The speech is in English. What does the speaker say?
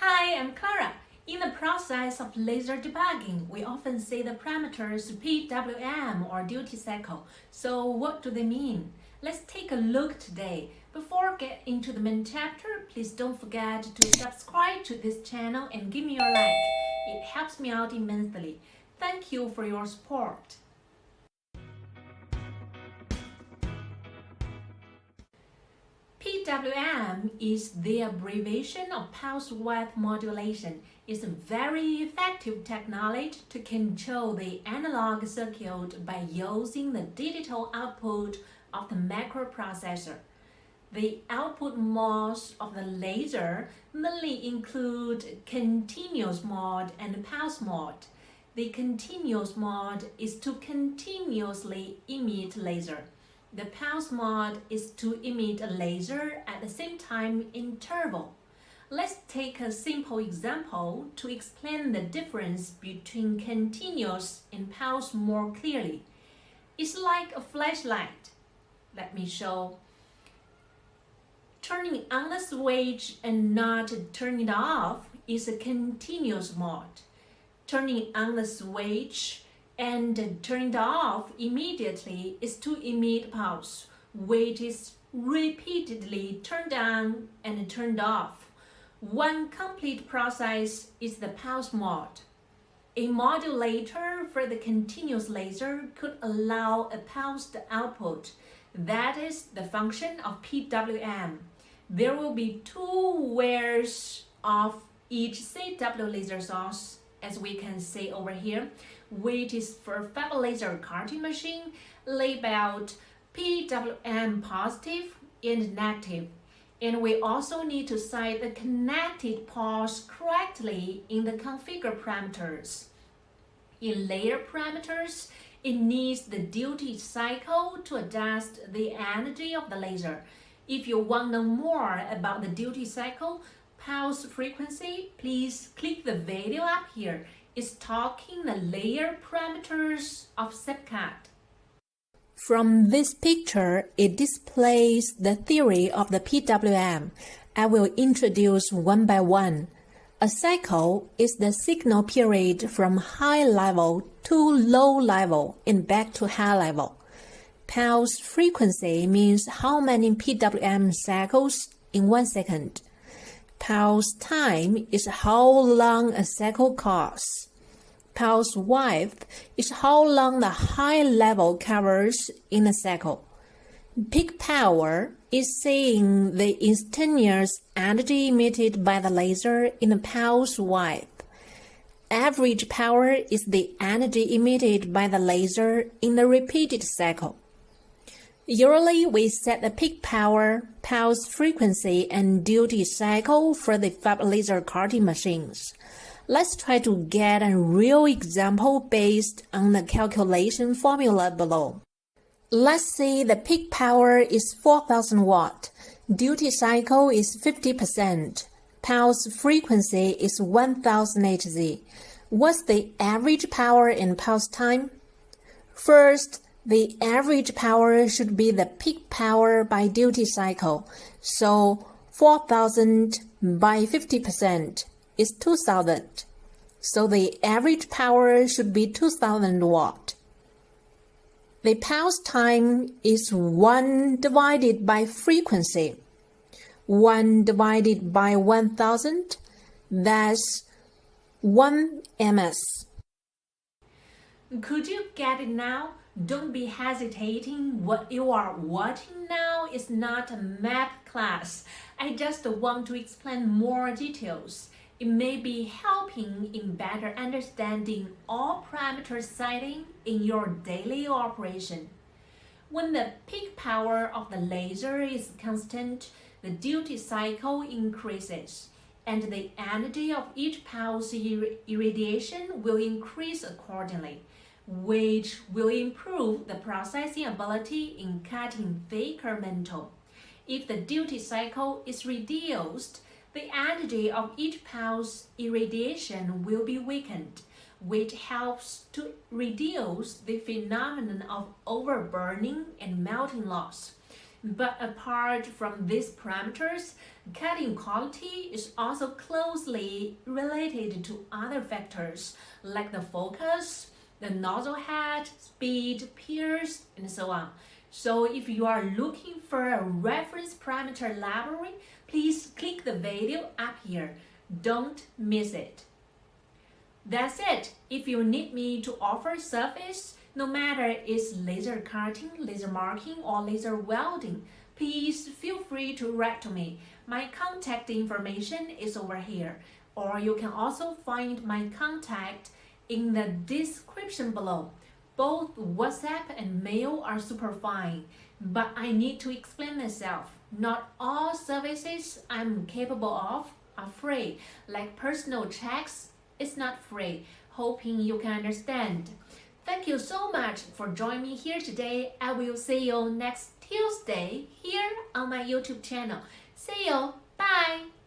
Hi, I'm Clara. In the process of laser debugging, we often see the parameters PWM or duty cycle. So what do they mean? Let's take a look today. Before get into the main chapter, please don't forget to subscribe to this channel and give me your like. It helps me out immensely. Thank you for your support. PWM is the abbreviation of pulse width modulation. It's a very effective technology to control the analog circuit by using the digital output of the microprocessor. The output modes of the laser mainly include continuous mode and pulse mode. The continuous mode is to continuously emit laser. The pulse mode is to emit a laser at the same time interval. Let's take a simple example to explain the difference between continuous and pulse more clearly. It's like a flashlight. Let me show. Turning on the switch and not turning it off is a continuous mode. Turning on the switch and turned off immediately is to emit pulse, which is repeatedly turned on and turned off. One complete process is the pulse mode. A modulator for the continuous laser could allow a pulsed output. That is the function of PWM. There will be two wires of each CW laser source, as we can see over here, which is for fab laser cutting machine labeled PWM positive and negative. And we also need to set the connected ports correctly in the configure parameters. In layer parameters, it needs the duty cycle to adjust the energy of the laser. If you want to know more about the duty cycle, pulse frequency, please click the video up here. It's talking the layer parameters of subcut. From this picture, it displays the theory of the PWM. I will introduce one by one. A cycle is the signal period from high level to low level and back to high level. Pulse frequency means how many PWM cycles in 1 second. Pulse time is how long a cycle costs. Pulse width is how long the high level covers in a cycle. Peak power is seeing the instantaneous energy emitted by the laser in the pulse width. Average power is the energy emitted by the laser in the repeated cycle. Usually, we set the peak power, pulse frequency, and duty cycle for the fab laser cutting machines. Let's try to get a real example based on the calculation formula below. Let's say the peak power is 4000 watt, duty cycle is 50%, pulse frequency is 1000 Hz. What's the average power and pulse time? First, the average power should be the peak power by duty cycle, so 4000 by 50% is 2000. So the average power should be 2000 watt. The pulse time is 1 divided by frequency. 1 divided by 1000, that's 1 ms. Could you get it now? Don't be hesitating. What you are watching now is not a math class. I just want to explain more details. It may be helping in better understanding all parameter setting in your daily operation. When the peak power of the laser is constant, the duty cycle increases, and the energy of each pulse irradiation will increase accordingly, which will improve the processing ability in cutting thicker metal. If the duty cycle is reduced, the energy of each pulse irradiation will be weakened, which helps to reduce the phenomenon of overburning and melting loss. But apart from these parameters, cutting quality is also closely related to other factors like the focus, the nozzle head, speed, pierce, and so on. So if you are looking for a reference parameter library, please click the video up here. Don't miss it. That's it. If you need me to offer service, no matter it's laser cutting, laser marking, or laser welding, please feel free to write to me. My contact information is over here, or you can also find my contact in the description below. Both WhatsApp and mail are super fine, but I need to explain myself. Not all services I'm capable of are free, like personal checks. It's not free. Hoping you can understand. Thank you so much for joining me here today. I will see you next Tuesday here on my YouTube channel. See you. Bye.